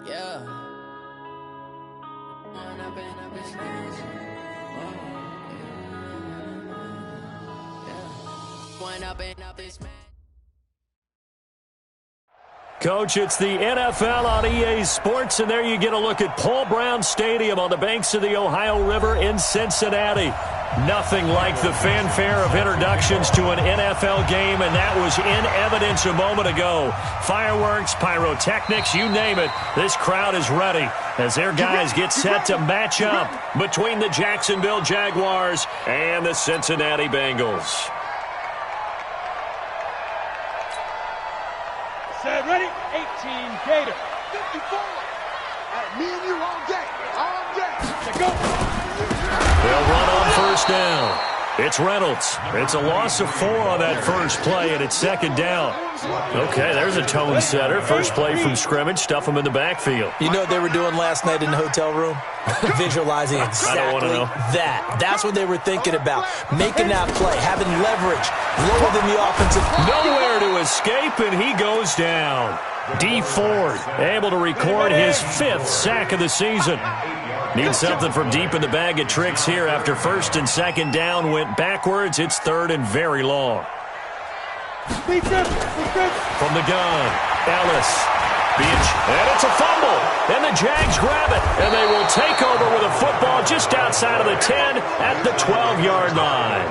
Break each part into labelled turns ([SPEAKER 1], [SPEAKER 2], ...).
[SPEAKER 1] Yeah. When I've been smashed. When I've been smashed.
[SPEAKER 2] Coach, it's the NFL on EA Sports, and there you get a look at Paul Brown Stadium on the banks of the Ohio River in Cincinnati. Nothing like the fanfare of introductions to an NFL game, and that was in evidence a moment ago. Fireworks, pyrotechnics, you name it. This crowd is ready as their guys get set to match up between the Jacksonville Jaguars and the Cincinnati Bengals.
[SPEAKER 3] Set, ready? 18, Gator.
[SPEAKER 4] 54. Me and you all day. All day.
[SPEAKER 3] Let's go.
[SPEAKER 2] They'll run on first down. It's Reynolds. It's a loss of 4 on that first play, and it's second down. Okay, there's a tone setter. First play from scrimmage. Stuff them in the backfield.
[SPEAKER 5] You know what they were doing last night in the hotel room? Visualizing exactly that. That's what they were thinking about. Making that play, having leverage, lower than the offensive.
[SPEAKER 2] Nowhere to escape, and he goes down. D. Ford able to record his 5th sack of the season. Needs something from deep in the bag of tricks here after first and second down went backwards. It's third and very long. From the gun, Ellis. And it's a fumble. And the Jags grab it. And they will take over with a football just outside of the 10 at the 12-yard line.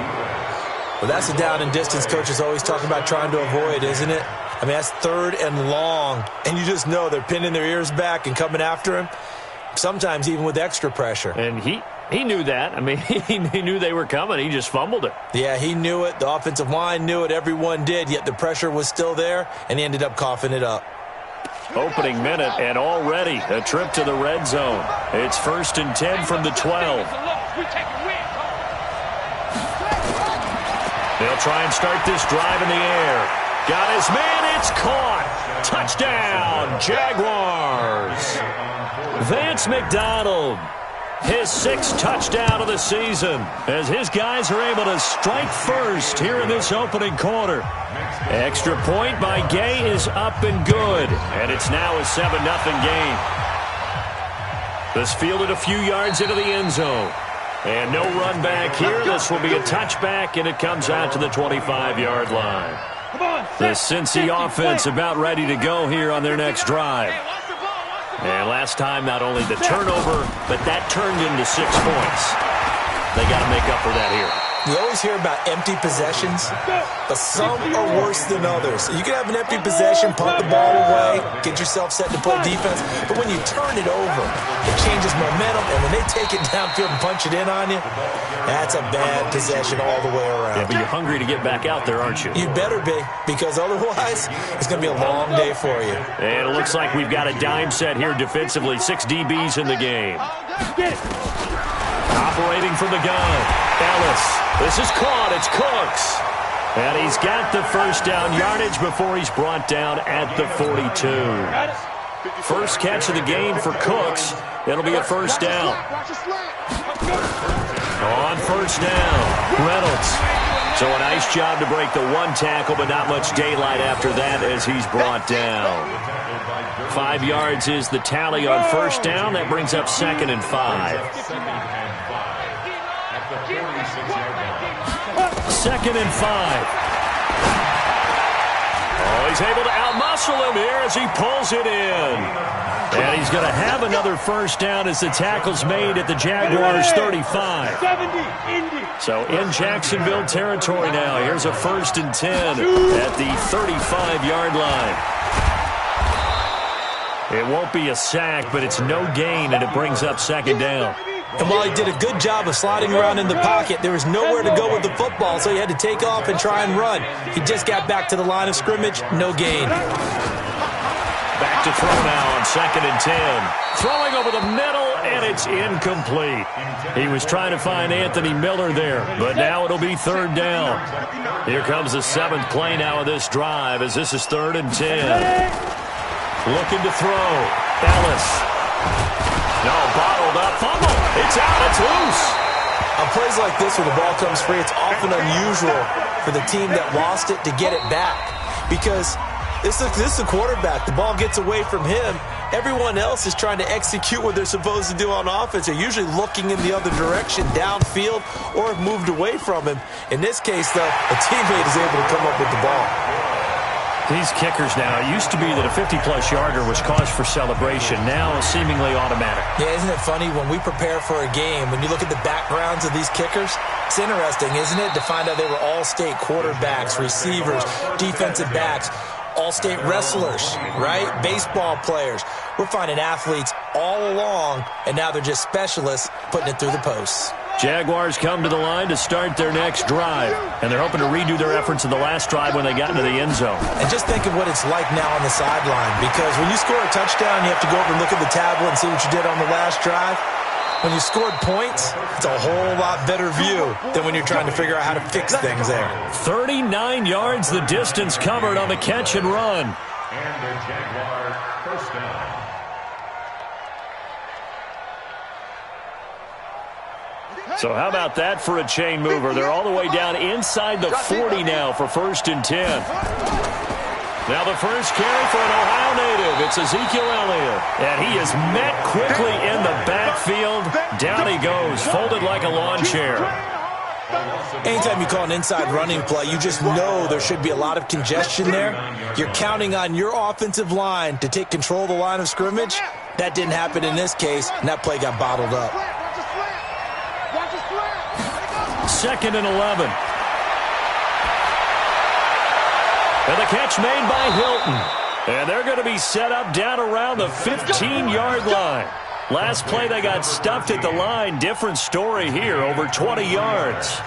[SPEAKER 5] Well, that's a down and distance coaches always talk about trying to avoid, isn't it? I mean, that's third and long. And you just know they're pinning their ears back and coming after him. Sometimes even with extra pressure.
[SPEAKER 2] And he knew that. I mean, he knew they were coming. He just fumbled it.
[SPEAKER 5] Yeah, he knew it. The offensive line knew it. Everyone did. Yet the pressure was still there, and he ended up coughing it up.
[SPEAKER 2] Opening minute, and already a trip to the red zone. It's first and 10 from the 12. They'll try and start this drive in the air. Got his man. It's caught. Touchdown, Jaguars. Vance McDonald, his 6th touchdown of the season, as his guys are able to strike first here in this opening quarter. Extra point by Gay is up and good, and it's now a 7-0 game. This fielded a few yards into the end zone. And no run back here. This will be a touchback, and it comes out to the 25-yard line. The Cincy offense about ready to go here on their next drive. And last time, not only the turnover, but that turned into 6 points. They got to make up for that here.
[SPEAKER 5] You always hear about empty possessions, but some are worse than others. You can have an empty possession, punt the ball away, get yourself set to play defense, but when you turn it over, it changes momentum, and when they take it downfield and punch it in on you, that's a bad possession all the way around.
[SPEAKER 2] Yeah, but you're hungry to get back out there, aren't you?
[SPEAKER 5] You better be, because otherwise, it's going to be a long day for you.
[SPEAKER 2] And it looks like we've got a dime set here defensively. 6 DBs in the game. Operating from the gun, Ellis. This is caught. It's Cooks. And he's got the first down yardage before he's brought down at the 42. First catch of the game for Cooks. It'll be a first down. On first down, Reynolds. So a nice job to break the 1 tackle, but not much daylight after that as he's brought down. 5 yards is the tally on first down. That brings up 2nd and 5. 2nd and 5. Oh, he's able to outmuscle him here as he pulls it in. And he's going to have another first down as the tackle's made at the Jaguars' 35. So in Jacksonville territory now. Here's a 1st and 10 at the 35-yard line. It won't be a sack, but it's no gain, and it brings up 2nd down.
[SPEAKER 5] And while he did a good job of sliding around in the pocket, there was nowhere to go with the football, so he had to take off and try and run. He just got back to the line of scrimmage, no gain.
[SPEAKER 2] Back to throw now on 2nd and 10. Throwing over the middle, and it's incomplete. He was trying to find Anthony Miller there, but now it'll be 3rd down. Here comes the 7th play now of this drive as this is 3rd and 10. Looking to throw. Ellis. No, bottled up. Fumble. It's out. It's loose.
[SPEAKER 5] On plays like this where the ball comes free, it's often unusual for the team that lost it to get it back. Because this is a quarterback. The ball gets away from him, Everyone else is trying to execute what they're supposed to do on offense. They're usually looking in the other direction, downfield, or have moved away from him. In this case, though, a teammate is able to come up with the ball.
[SPEAKER 2] These kickers now, it used to be that a 50-plus yarder was cause for celebration. Now seemingly automatic.
[SPEAKER 5] Yeah, isn't it funny when we prepare for a game, when you look at the backgrounds of these kickers, it's interesting, isn't it, to find out they were all-state quarterbacks, receivers, defensive backs, all-state wrestlers, right? Baseball players. We're finding athletes all along, and now they're just specialists putting it through the posts.
[SPEAKER 2] Jaguars come to the line to start their next drive, and they're hoping to redo their efforts in the last drive when they got into the end zone.
[SPEAKER 5] And just think of what it's like now on the sideline, because when you score a touchdown, you have to go over and look at the tablet and see what you did on the last drive. When you scored points, it's a whole lot better view than when you're trying to figure out how to fix things there.
[SPEAKER 2] 39 yards the distance covered on the catch and run.
[SPEAKER 6] And the Jaguar first down.
[SPEAKER 2] So how about that for a chain mover? They're all the way down inside the 40 now for 1st and 10. Now the first carry for an Ohio native. It's Ezekiel Elliott. And he is met quickly in the backfield. Down he goes, folded like a lawn chair.
[SPEAKER 5] Anytime you call an inside running play, you just know there should be a lot of congestion there. You're counting on your offensive line to take control of the line of scrimmage. That didn't happen in this case, and that play got bottled up.
[SPEAKER 2] 2nd and 11. And the catch made by Hilton. And they're going to be set up down around the 15-yard line. Last play they got stuffed at the line. Different story here, over 20 yards.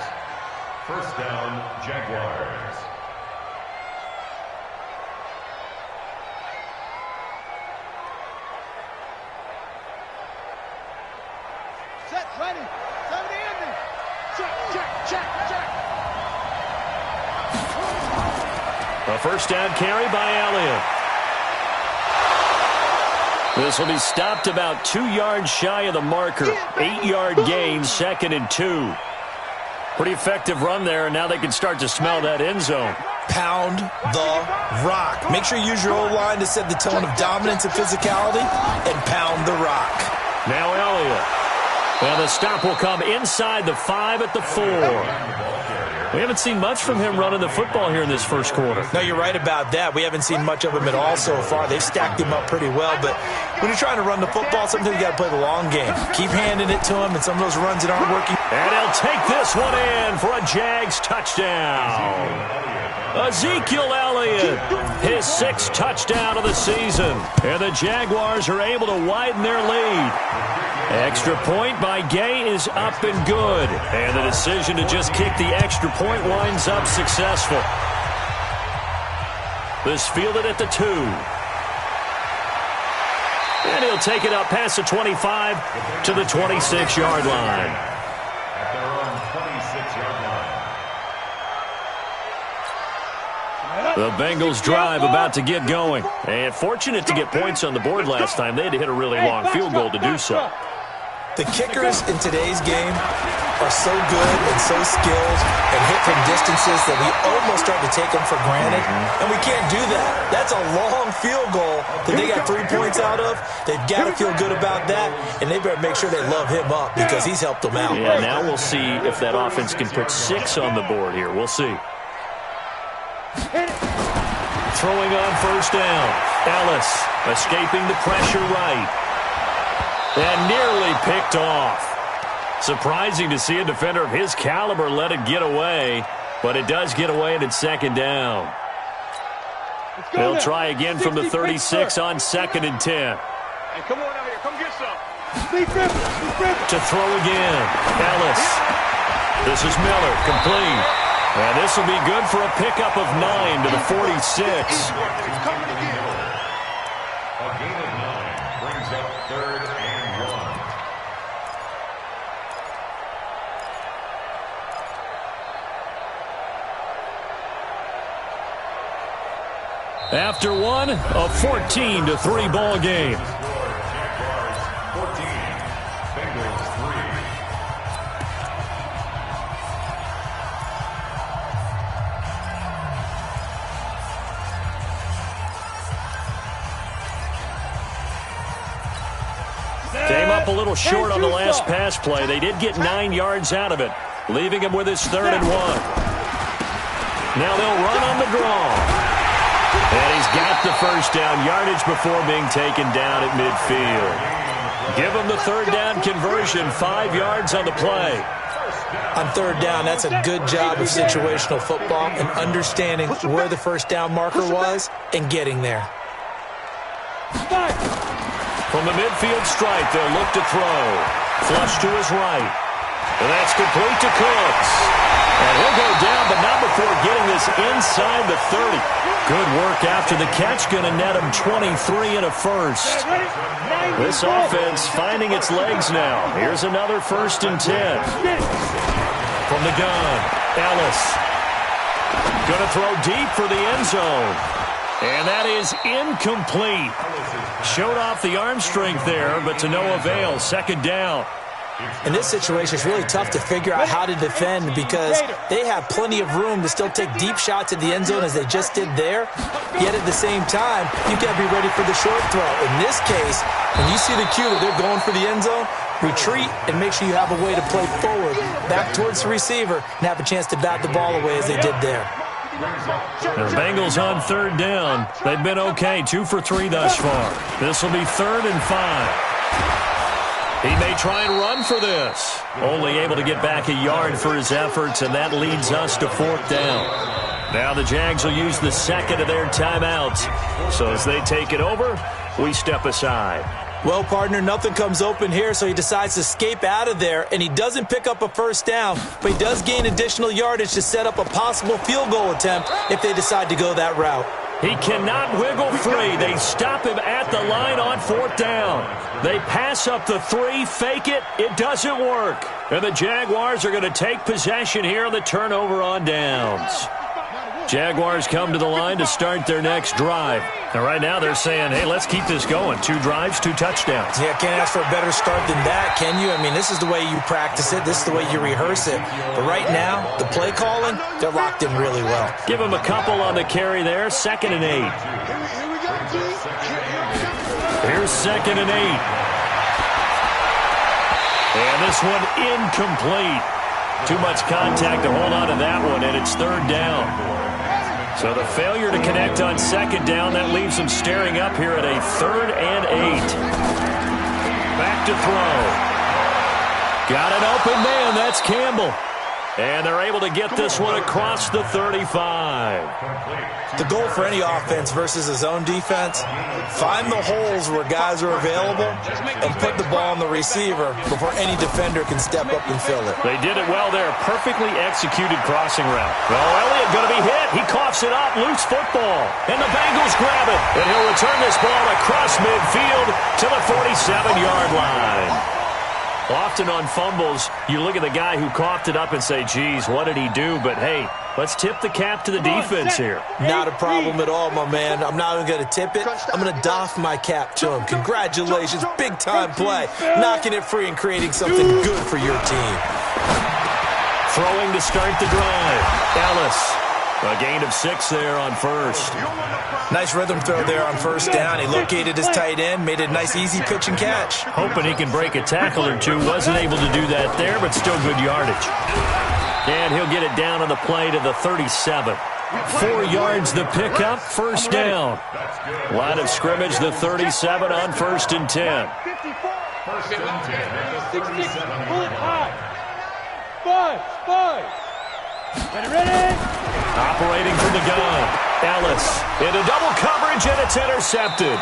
[SPEAKER 6] First down, Jaguars.
[SPEAKER 4] Set, ready. 70 Andy. Check.
[SPEAKER 2] A first down carry by Elliott. This will be stopped about 2 yards shy of the marker. 8-yard gain, 2nd and 2. Pretty effective run there, and now they can start to smell that end zone.
[SPEAKER 5] Pound the rock. Make sure you use your O-line to set the tone of dominance and physicality, and pound the rock.
[SPEAKER 2] Now Elliott. Well, the stop will come inside the 5 at the 4. We haven't seen much from him running the football here in this first quarter.
[SPEAKER 5] No, you're right about that. We haven't seen much of him at all so far. They've stacked him up pretty well, but when you're trying to run the football, sometimes you got to play the long game. Keep handing it to him, and some of those runs that aren't working.
[SPEAKER 2] And he'll take this one in for a Jags touchdown. Ezekiel Elliott, his 6th touchdown of the season. And the Jaguars are able to widen their lead. Extra point by Gay is up and good. And the decision to just kick the extra point winds up successful. This fielded at the 2. And he'll take it up past the 25 to the 26-yard line.
[SPEAKER 6] At their own 26-yard line.
[SPEAKER 2] The Bengals drive about to get going. And fortunate to get points on the board last time. They had to hit a really long field goal to do so.
[SPEAKER 5] The kickers in today's game are so good and so skilled and hit from distances that we almost start to take them for granted. And we can't do that. That's a long field goal that they got 3 points out of. They've got to feel good about that, and they better make sure they love him up because he's helped them out.
[SPEAKER 2] Yeah, now we'll see if that offense can put 6 on the board here. We'll see. Throwing on first down. Ellis escaping the pressure right. And nearly picked off. Surprising to see a defender of his caliber let it get away, but it does get away and it's 2nd down. They'll try again from the 36 on 2nd and 10.
[SPEAKER 3] Hey, come on out here. Come get some.
[SPEAKER 2] To throw again. Ellis. This is Miller, complete. And this will be good for a pickup of 9 to the 46.
[SPEAKER 6] A gain of 9 brings up 3rd and 1.
[SPEAKER 2] After one, a 14-3 ball game.
[SPEAKER 6] Jaguars 14, Bengals 3.
[SPEAKER 2] up a little short on the last pass play. They did get 9 yards out of it, leaving him with his 3rd and 1. Now they'll run on the draw. And he's got the first down yardage before being taken down at midfield. Give him the 3rd down conversion, 5 yards on the play.
[SPEAKER 5] On 3rd down, that's a good job of situational football and understanding where the first down marker was and getting there.
[SPEAKER 2] From the midfield stripe, they'll look to throw. Flush to his right. And that's complete to Cooks. And he'll go down, but not before getting this inside the 30. Good work after the catch. Going to net him 23 and a first. This offense finding its legs now. Here's another 1st and 10. From the gun, Ellis. Going to throw deep for the end zone. And that is incomplete. Showed off the arm strength there, but to no avail. 2nd down.
[SPEAKER 5] In this situation, it's really tough to figure out how to defend because they have plenty of room to still take deep shots at the end zone as they just did there. Yet at the same time, you've got to be ready for the short throw. In this case, when you see the cue that they're going for the end zone, retreat and make sure you have a way to play forward, back towards the receiver, and have a chance to bat the ball away as they did there.
[SPEAKER 2] The Bengals on 3rd down. They've been okay, 2 for 3 thus far. This will be 3rd and 5. He may try and run for this. Only able to get back a yard for his efforts, and that leads us to 4th down. Now the Jags will use the 2nd of their timeouts. So as they take it over, we step aside.
[SPEAKER 5] Well, partner, nothing comes open here, so he decides to escape out of there, and he doesn't pick up a first down, but he does gain additional yardage to set up a possible field goal attempt if they decide to go that route.
[SPEAKER 2] He cannot wiggle free. They stop him at the line on 4th down. They pass up the 3, fake it. It doesn't work. And the Jaguars are going to take possession here on the turnover on downs. Jaguars come to the line to start their next drive. And right now they're saying, hey, let's keep this going. 2 drives, 2 touchdowns.
[SPEAKER 5] Yeah, can't ask for a better start than that, can you? I mean, this is the way you practice it. This is the way you rehearse it. But right now, the play calling, they're locked in really well.
[SPEAKER 2] Give them a couple on the carry there. 2nd and 8. Here's 2nd and 8. And this one incomplete. Too much contact to hold on to that one, and it's 3rd down. So the failure to connect on 2nd down, that leaves them staring up here at a 3rd and 8. Back to throw. Got an open man. That's Campbell. And they're able to get this one across the 35.
[SPEAKER 5] The goal for any offense versus a zone defense, find the holes where guys are available and put the ball on the receiver before any defender can step up and fill it.
[SPEAKER 2] They did it well there. Perfectly executed crossing route. Well, Elliott going to be hit. He coughs it up. Loose football. And the Bengals grab it. And he'll return this ball across midfield to the 47-yard line. Often on fumbles, you look at the guy who coughed it up and say, geez, what did he do? But, hey, let's tip the cap to the defense here.
[SPEAKER 5] Not a problem at all, my man. I'm not even going to tip it. I'm going to doff my cap to him. Congratulations. Big-time play. Knocking it free and creating something good for your team.
[SPEAKER 2] Throwing to start the drive. Ellis. A gain of 6 there on 1st.
[SPEAKER 5] Nice rhythm throw there on 1st down. He located his tight end, made a nice easy pitch and catch.
[SPEAKER 2] Hoping he can break a tackle or two. Wasn't able to do that there, but still good yardage. And he'll get it down on the play to the 37. 4 yards the pickup, 1st down. Line of scrimmage, the 37 on 1st and 10.
[SPEAKER 6] 1st and 10.
[SPEAKER 3] 5. Ready?
[SPEAKER 2] Operating from the gun. Ellis into double coverage, and it's intercepted.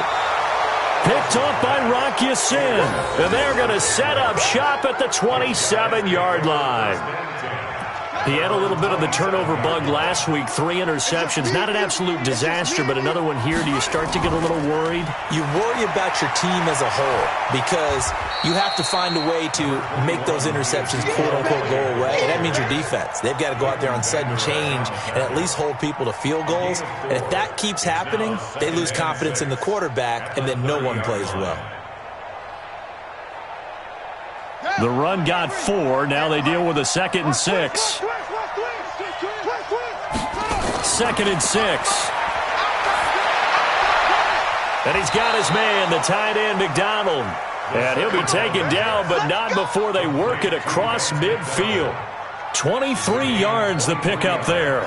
[SPEAKER 2] Picked off by Rock Ya-Sin. And they're going to set up shop at the 27-yard line. He had a little bit of the turnover bug last week, 3 interceptions. Not an absolute disaster, but another one here. Do you start to get a little worried?
[SPEAKER 5] You worry about your team as a whole because you have to find a way to make those interceptions, quote-unquote, go away, and that means your defense. They've got to go out there on sudden change and at least hold people to field goals. And if that keeps happening, they lose confidence in the quarterback, and then no one plays well.
[SPEAKER 2] The run got 4. Now they deal with a 2nd and 6. 2nd and 6. And he's got his man, the tight end, McDonald. And he'll be taken down, but not before they work it across midfield. 23 yards the pickup there.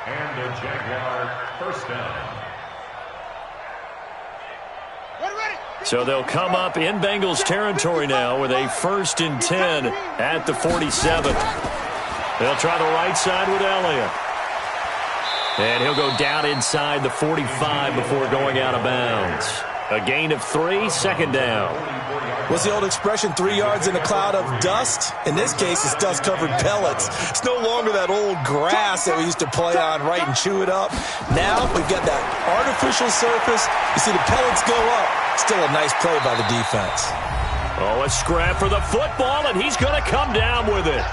[SPEAKER 6] And the Jaguar first down.
[SPEAKER 2] So they'll come up in Bengals territory now with a 1st and 10 at the 47. They'll try the right side with Elliott. And he'll go down inside the 45 before going out of bounds. A gain of 3, 2nd down.
[SPEAKER 5] What's the old expression, 3 yards in a cloud of dust? In this case, it's dust-covered pellets. It's no longer that old grass that we used to play on, right, and chew it up. Now we've got that artificial surface. You see the pellets go up. Still a nice play by the defense.
[SPEAKER 2] Oh, a scrap for the football, and he's going to come down with it.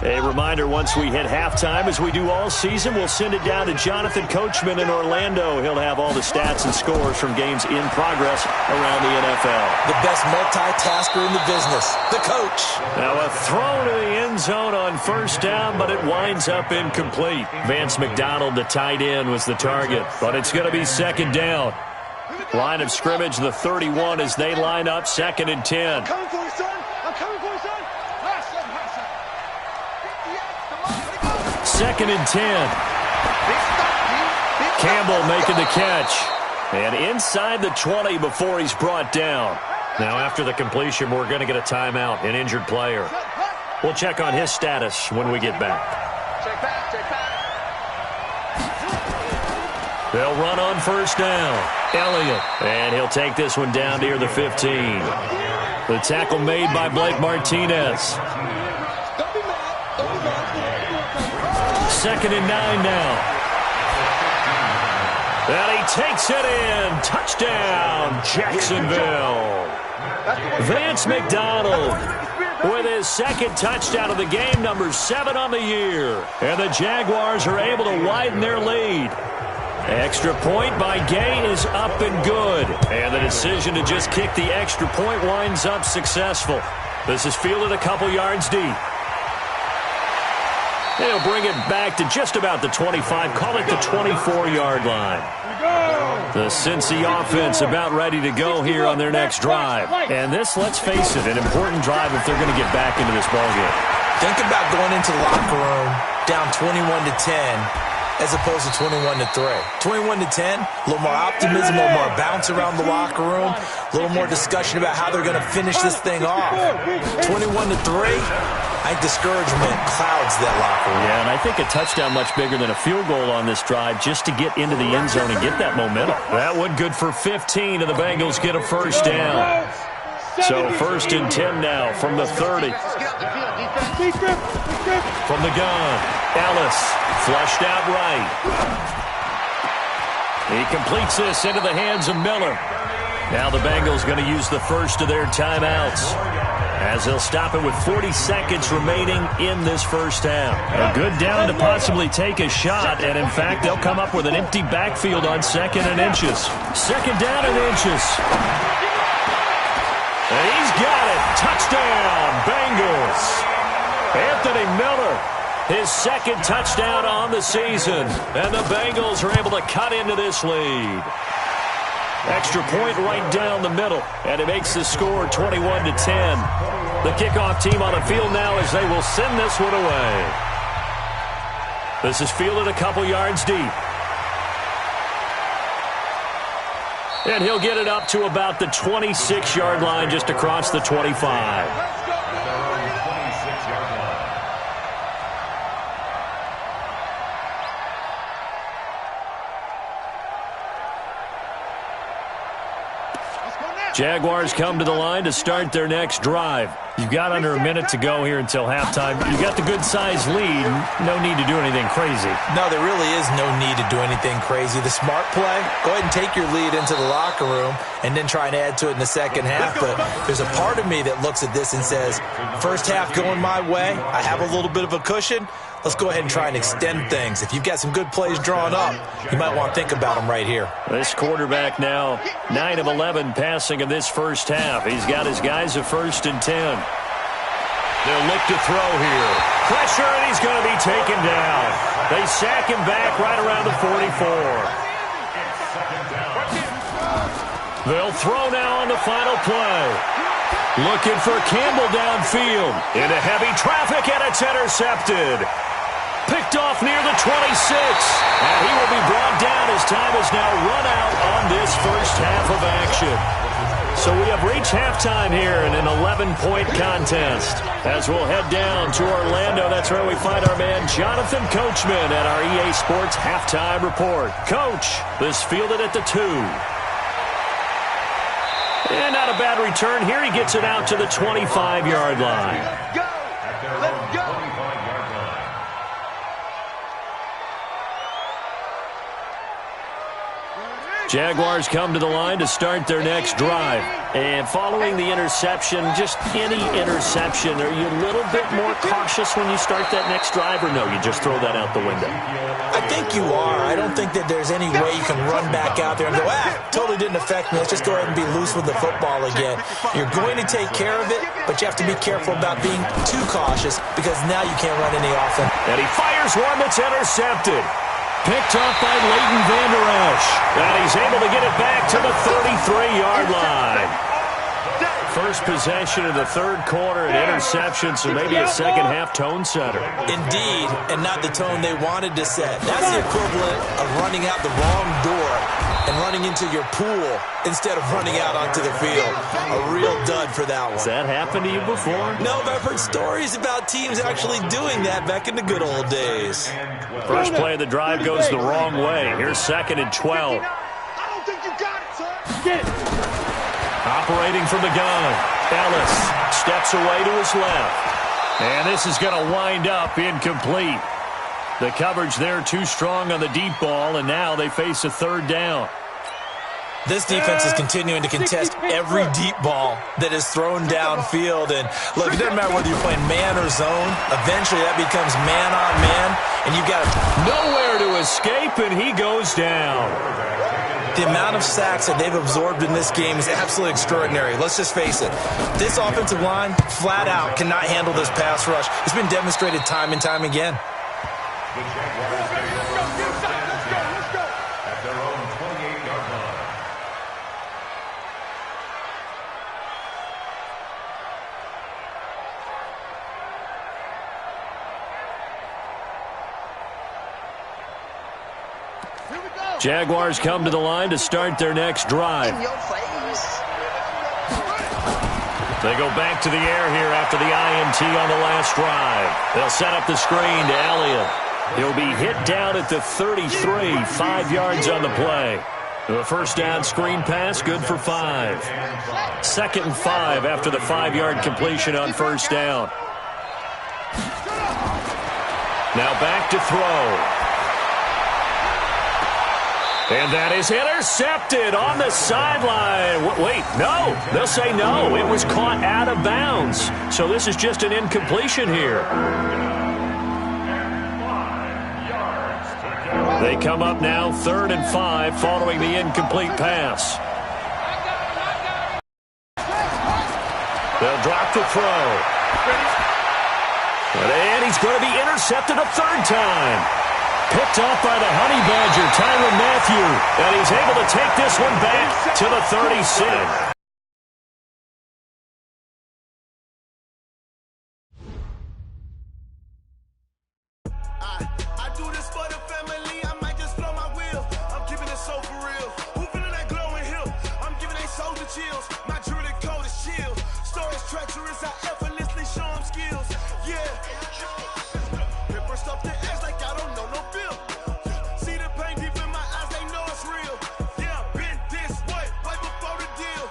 [SPEAKER 2] A reminder, once we hit halftime, as we do all season, we'll send it down to Jonathan Coachman in Orlando. He'll have all the stats and scores from games in progress around the NFL.
[SPEAKER 5] The best multitasker in the business, the coach.
[SPEAKER 2] Now a throw to the end zone on 1st down, but it winds up incomplete. Vance McDonald, the tight end, was the target, but it's going to be 2nd down. Line of scrimmage, the 31, as they line up 2nd and 10.
[SPEAKER 4] I'm coming for you, son. I'm coming for you, son.
[SPEAKER 2] 2nd and 10. Campbell making the catch. And inside the 20 before he's brought down. Now after the completion, we're going to get a timeout, an injured player. We'll check on his status when we get back.
[SPEAKER 4] Check back, check back.
[SPEAKER 2] They'll run on 1st down. Elliott. And he'll take this one down near the 15. The tackle made by Blake Martinez.
[SPEAKER 4] Don't be mad. Don't be mad.
[SPEAKER 2] 2nd and 9 now. And he takes it in. Touchdown, Jacksonville. Vance McDonald with his 2nd touchdown of the game, number 7 on the year. And the Jaguars are able to widen their lead. Extra point by Gay is up and good. And the decision to just kick the extra point winds up successful. This is fielded a couple yards deep. They'll bring it back to just about the 25, call it the 24-yard line. The Cincy offense about ready to go here on their next drive. And this, let's face it, an important drive if they're going to get back into this ballgame.
[SPEAKER 5] Think about going into the locker room down 21-10 as opposed to 21-3. 21-10, a little more optimism, a little more bounce around the locker room, a little more discussion about how they're going to finish this thing off. 21-3, I think discouragement clouds that locker room.
[SPEAKER 2] Yeah, and I think a touchdown much bigger than a field goal on this drive just to get into the end zone and get that momentum. That one good for 15, and the Bengals get a 1st down. So 1st and 10 now from the 30. From the gun, Ellis flushed out right. He completes this into the hands of Miller. Now the Bengals going to use the first of their timeouts as they'll stop it with 40 seconds remaining in this 1st half. A good down to possibly take a shot, and in fact they'll come up with an empty backfield on 2nd and inches. 2nd down and inches. And he's got it. Touchdown, Bengals. Anthony Miller, his 2nd touchdown on the season. And the Bengals are able to cut into this lead. Extra point right down the middle. And it makes the score 21-10. The kickoff team on the field now as they will send this one away. This is fielded a couple yards deep. And he'll get it up to about the 26-yard line just across the 25. Jaguars come to the line to start their next drive. You've got under a minute to go here until halftime. You've got the good-sized lead. No need to do anything crazy.
[SPEAKER 5] No, there really is no need to do anything crazy. The smart play, go ahead and take your lead into the locker room and then try and add to it in the 2nd half. But there's a part of me that looks at this and says, 1st half going my way, I have a little bit of a cushion. Let's go ahead and try and extend things. If you've got some good plays drawn up, you might want to think about them right here.
[SPEAKER 2] This quarterback now 9 of 11 passing in this 1st half. He's got his guys at 1st and 10. They'll look to throw here. Pressure, and he's going to be taken down. They sack him back right around the 44. They'll throw now on the final play. Looking for Campbell downfield. Into heavy traffic, and it's intercepted. Picked off near the 26. And he will be brought down as time is now run out on this first half of action. So we have reached halftime here in an 11-point contest. As we'll head down to Orlando, that's where we find our man Jonathan Coachman at our EA Sports Halftime Report. Coach, this fielded at the 2. And not a bad return here. He gets it out to the 25-yard line.
[SPEAKER 4] Go! Let's go!
[SPEAKER 2] Jaguars come to the line to start their next drive. And following the interception, just any interception, are you a little bit more cautious when you start that next drive, or no, you just throw that out the window?
[SPEAKER 5] I think you are. I don't think that there's any way you can run back out there and go, totally didn't affect me. Let's just go ahead and be loose with the football again. You're going to take care of it, but you have to be careful about being too cautious because now you can't run any offense.
[SPEAKER 2] And he fires one that's intercepted. Picked up by Leighton Vander Esch. And he's able to get it back to the 33-yard line. First possession of the third quarter, an interception, so maybe a second-half tone setter.
[SPEAKER 5] Indeed, and not the tone they wanted to set. That's the equivalent of running out the wrong door and running into your pool instead of running out onto the field. A real dud for that one.
[SPEAKER 2] Has that happened to you before?
[SPEAKER 5] No, but I've heard stories about teams actually doing that back in the good old days.
[SPEAKER 2] First play of the drive goes the wrong way. Here's 2nd and 12.
[SPEAKER 4] I don't think you got it, son. Get it.
[SPEAKER 2] Operating from the gun, Ellis steps away to his left. And this is going to wind up incomplete. The coverage there too strong on the deep ball, and now they face a third down.
[SPEAKER 5] This defense is continuing to contest every deep ball that is thrown downfield. And look, it doesn't matter whether you're playing man or zone. Eventually that becomes man on man, and you've got
[SPEAKER 2] nowhere to escape, and he goes down.
[SPEAKER 5] The amount of sacks that they've absorbed in this game is absolutely extraordinary. Let's just face it. This offensive line, flat out, cannot handle this pass rush. It's been demonstrated time and time again.
[SPEAKER 6] The Jaguars carry over on first down and 10 at their own 28-yard line.
[SPEAKER 2] Jaguars come to the line to start their next drive. They go back to the air here after the INT on the last drive. They'll set up the screen to Elliott. He'll be hit down at the 33, 5 yards on the play. The first down screen pass, good for 5. 2nd and 5 after the 5-yard completion on first down. Now back to throw. And that is intercepted on the sideline. Wait, no. They'll say no. It was caught out of bounds. So this is just an incompletion here. They come up now 3rd and 5 following the incomplete pass. They'll drop the throw. And he's going to be intercepted a 3rd time. Picked off by the Honey Badger, Tyrann Mathieu. And he's able to take this one back to the 36.
[SPEAKER 7] I do this for the family. I might just blow my wheel. I'm keeping it so for real. Who feeling that glowing hill? I'm giving they soldier chills. My jewelry code is chill. Stories treacherous. I effortlessly show them skills. Yeah. Paper stuff the edge like I don't know no bill. See the pain deep in my eyes, they know it's real. Yeah, been this way, way before the deal.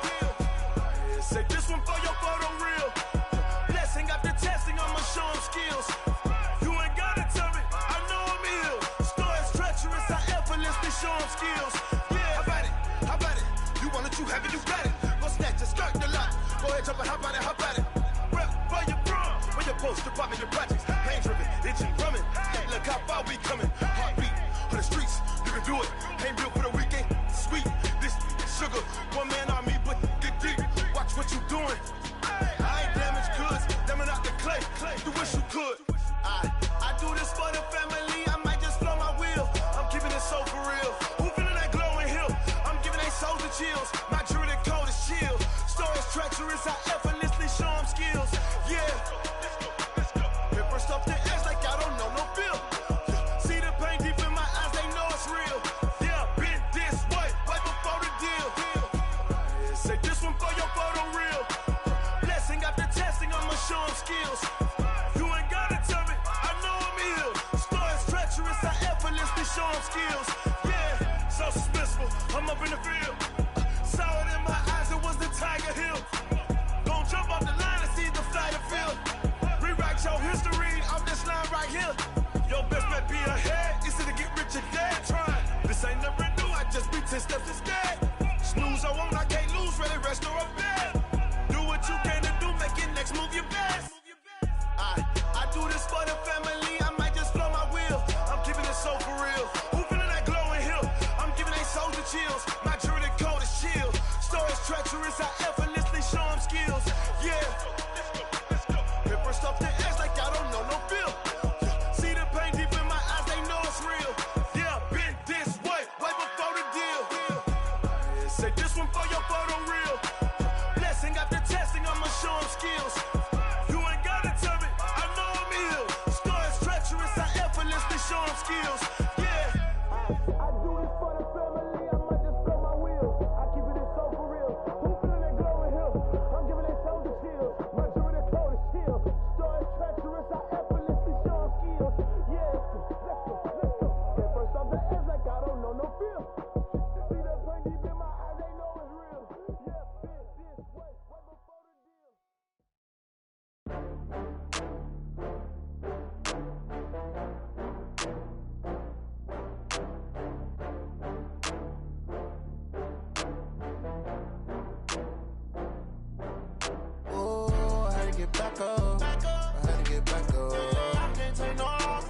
[SPEAKER 7] could. I do this for the family, I might just blow my wheel. I'm keeping it so for real. Who feeling that glowing hill? I'm giving they soldier chills. My jewelry cold as chill. Stories treacherous, I effortlessly show them skills. Yeah. Paper stuff the edge like I don't know no feel. See the pain deep in my eyes, they know it's real. Yeah, been this way, right before the deal. Say this one for your photo real. Blessing after testing, I'ma show them skills. You ain't gotta tell me, I know I'm ill. Stories treacherous, I effortlessly show them skills. Yeah, so suspenseful, I'm up in the field. Saw it in my eyes, it was the Tiger Hill. Gon' jump off the line and see the flight of field. Rewrite your history off this line right here. Your best bet be ahead, easy to get rich or dead. Try, this ain't never new, I just be 10 steps instead. Snooze I won't, I can't lose, ready, rest or a bed. Do what you can to do, make your next move your best. I do this for the family, I might just blow my wheel. I'm keeping it so for real. Who feeling that glowing hill? I'm giving they soldier chills. My jewelry cold as chill. Stories treacherous, I effortlessly show them skills. Yeah. Paper stuff the edge like I don't know no feel. See the pain deep in my eyes, they know it's real. Yeah, been this way, way before the deal. Say this one for your photo real. Blessing after testing, I'ma show them skills. You ain't gotta tell me, I know I'm ill. Stories treacherous, I effortlessly show them skills. Yeah. I do this for the family, I might just blow my wheel. I keep it so for real. Who feeling that glowing hill? I'm giving they soldier chills. My jewelry cold as chill. Stories treacherous, I effortlessly show them skills. Yeah, let's go. At first off the edge like I don't know no feel. See that pain deep in my eyes, they know it's real. Yeah, been this way, way before the deal.
[SPEAKER 8] Oh, I had to get back up. I had to get back up. I can't take no loss.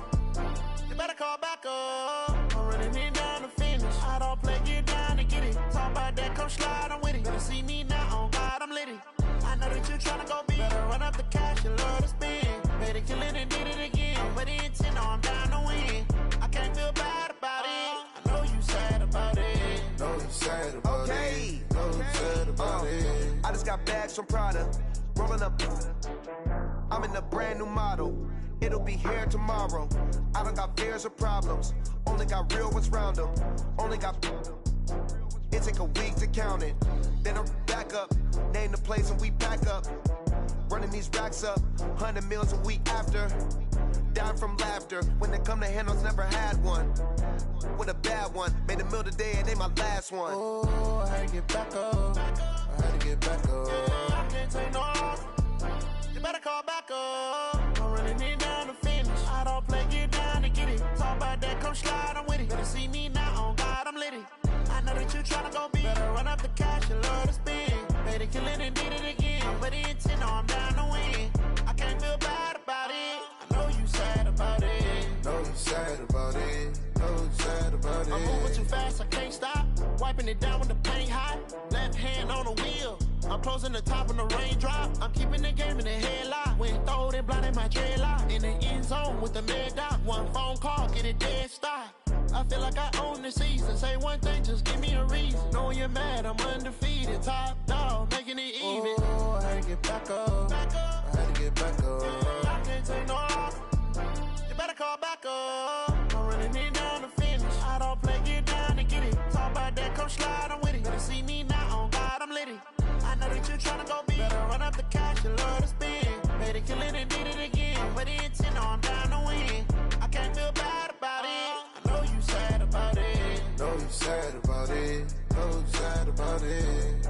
[SPEAKER 8] You better call back up. I'm running it down to finish. I don't play, get down to get it. Talk about that, come slide, I'm with it. Better see me now, on God, I'm lit it. I know that you tryna go big. Better run up the cash, you love to spend. Made it, kill it, and did it again. But the intent, no, I'm down to win. I can't feel bad about it. I know you sad about it.
[SPEAKER 9] Know you sad about it. Know you sad about it.
[SPEAKER 10] I just got bags from Prada, rolling up. I'm in a brand new model. It'll be here tomorrow. I don't got fears or problems. Only got real ones round them. Only got. It take a week to count it. Then I'm back up. Name the place and we pack up. Running these racks up. 100 meals a week after. Down from laughter. When they come to handles, never had one. With a bad one. Made a meal today and they my last one.
[SPEAKER 8] Oh, I had to get back up. I had to get back up. I can't take no loss. You better call back up. I'm running it down to finish. I don't play, get down to get it. Talk about that, come slide, I'm with it. Better see me now, on God, I'm lit it. I know that you tryna go big. Better run up the cash, you love to spend. Made it, kill it, and did it again. But the intent, no, I'm down to win. I can't feel bad about it. I know you sad about it.
[SPEAKER 9] Know you sad about it. Know you sad about it.
[SPEAKER 8] I'm moving too fast, I can't stop. Wiping it down when the paint hot. Left hand on the wheel. I'm closing the top when the raindrop. I'm keeping the game in the headlock. When throwed and blinded my dreadlock. In the end zone with the mad dot. One phone call, get it dead stop. I feel like I own the season. Say one thing, just give me a reason. Knowing you're mad, I'm undefeated. Top dog, making it even.
[SPEAKER 9] Oh, I had to get back up. I had to get back up.
[SPEAKER 8] I can't take no loss. You better call back up. I'm running it down to finish. I don't play, get down to get it. Talk about that, come slide, I'm with it. Better see me now, on God, I'm lit it. I know that you tryna go big. Better run up the cash, you love to spend. Made it, kill it, and did it again. But the intent, no, I'm down to win. I can't feel bad about it. I know you sad about it.
[SPEAKER 9] Know you sad about it. Know you sad about it.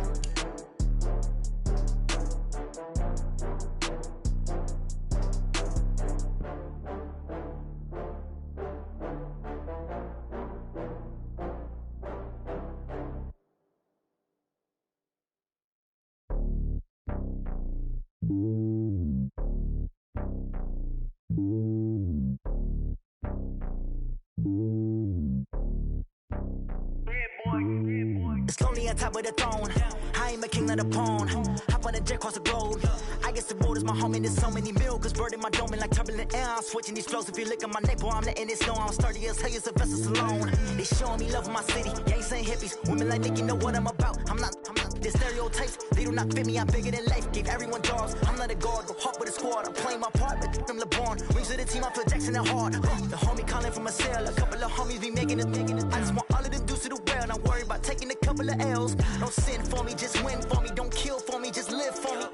[SPEAKER 11] on top of the throne. I ain't a king of the pawn. Hop on a jet across the globe. I guess the road is my home and there's so many milkers burning my dome like turbulent air. I'm switching these flows. If you look at my neck, boy, I'm letting it snow. I'm sturdy as hell, it's a vessel alone. They showing me love in my city. Yeah, ain't saying hippies. Women like Nicki know what I'm about. I'm not. The stereotypes, they do not fit me. I'm bigger than life. Gave everyone jobs. I'm not a guard, go hard with a squad. I'm playing my part, but I'm LeBron. Rings to the team, I feel Jackson and hard. The homie calling from a cell. A couple of homies be making it. I just want all of them dudes to the well. Not worry about taking a couple of L's. Don't sin for me, just win for me. Don't kill for me, just live for me.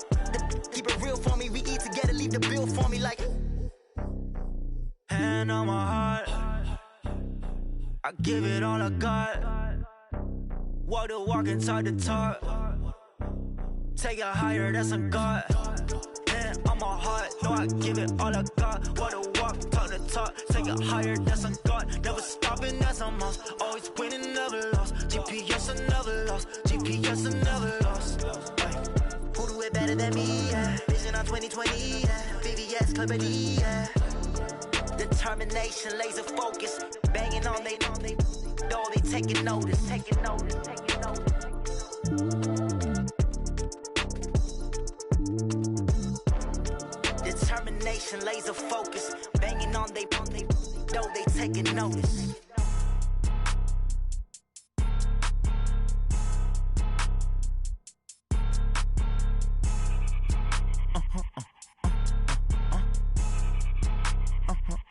[SPEAKER 11] Keep it real for me. We eat together, leave the bill for me like. Hand on my heart, I give it all I got. Walk the walk and talk the talk. Take it higher, that's a God. Hand on my heart, no, I give it all I got. Walk the walk, talk the talk. Take it higher, that's a God. Never stopping, that's a must. Always winning, never lost. GPS, I never lost. GPS, I never lost. Who do it better than me? Yeah. Vision on 2020. Yeah. VVS, Clippity. Yeah. Determination, laser focus. Banging on they door, they taking notice. Taking notice, taking notice. Determination, laser focus. Banging on they door, they taking notice.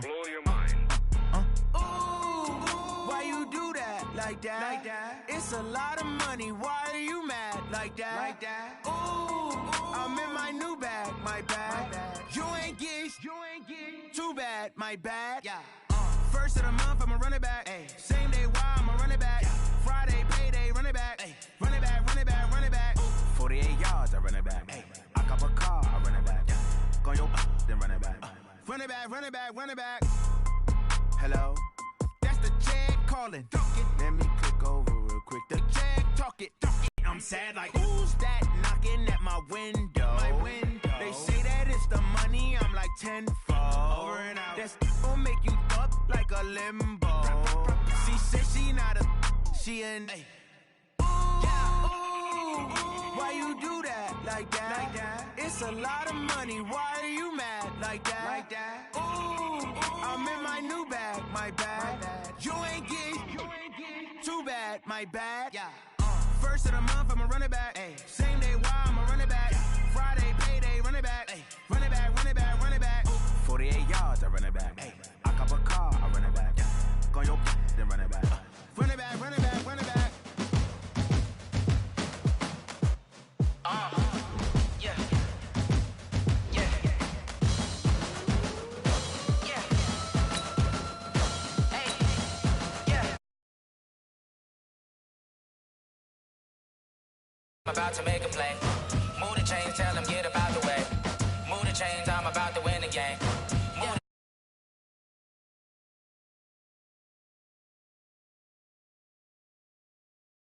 [SPEAKER 7] Blow your mind.
[SPEAKER 10] Why you do that? Like that? It's a lot of money. Why are you mad? Like that? Ooh, I'm in my new bag. My bad. You ain't get. Too bad. My bad. Yeah. First of the month, I'ma run it back. Ay. Same day, why I'ma run it back. Friday, payday, run it back. Ay. Run it back, run it back, run it back. 48 yards, I run it back. Ay. I cop a car, I run it back. Go yo, then run it back. Run it back, run it back, run it back. Hello? That's the Jag calling. Let me click over real quick. The Jag talk it. I'm sad like, who's that knocking at my window? They say that it's the money, I'm like tenfold. Over and out. That's gon' make you up like a limbo. She said she not a, she an. Why you do that? Like that? It's a lot of money. Why are you mad? Like that? Ooh, I'm in my new bag. My bad. You ain't get. Too bad. My bad. Yeah. First of the month, I'ma run it back. Ay. Same day, why I'ma run it back. Friday, payday, run it back. Ay. Run it back, run it back, run it back. 48 yards, I run it back. Ay. I cop a car, I run it back. Go yo, then run it back. Run it back, run it back, run it back.
[SPEAKER 11] Yeah. Hey. Yeah.
[SPEAKER 12] I'm about to make a play. Move the chains, tell them, yeah.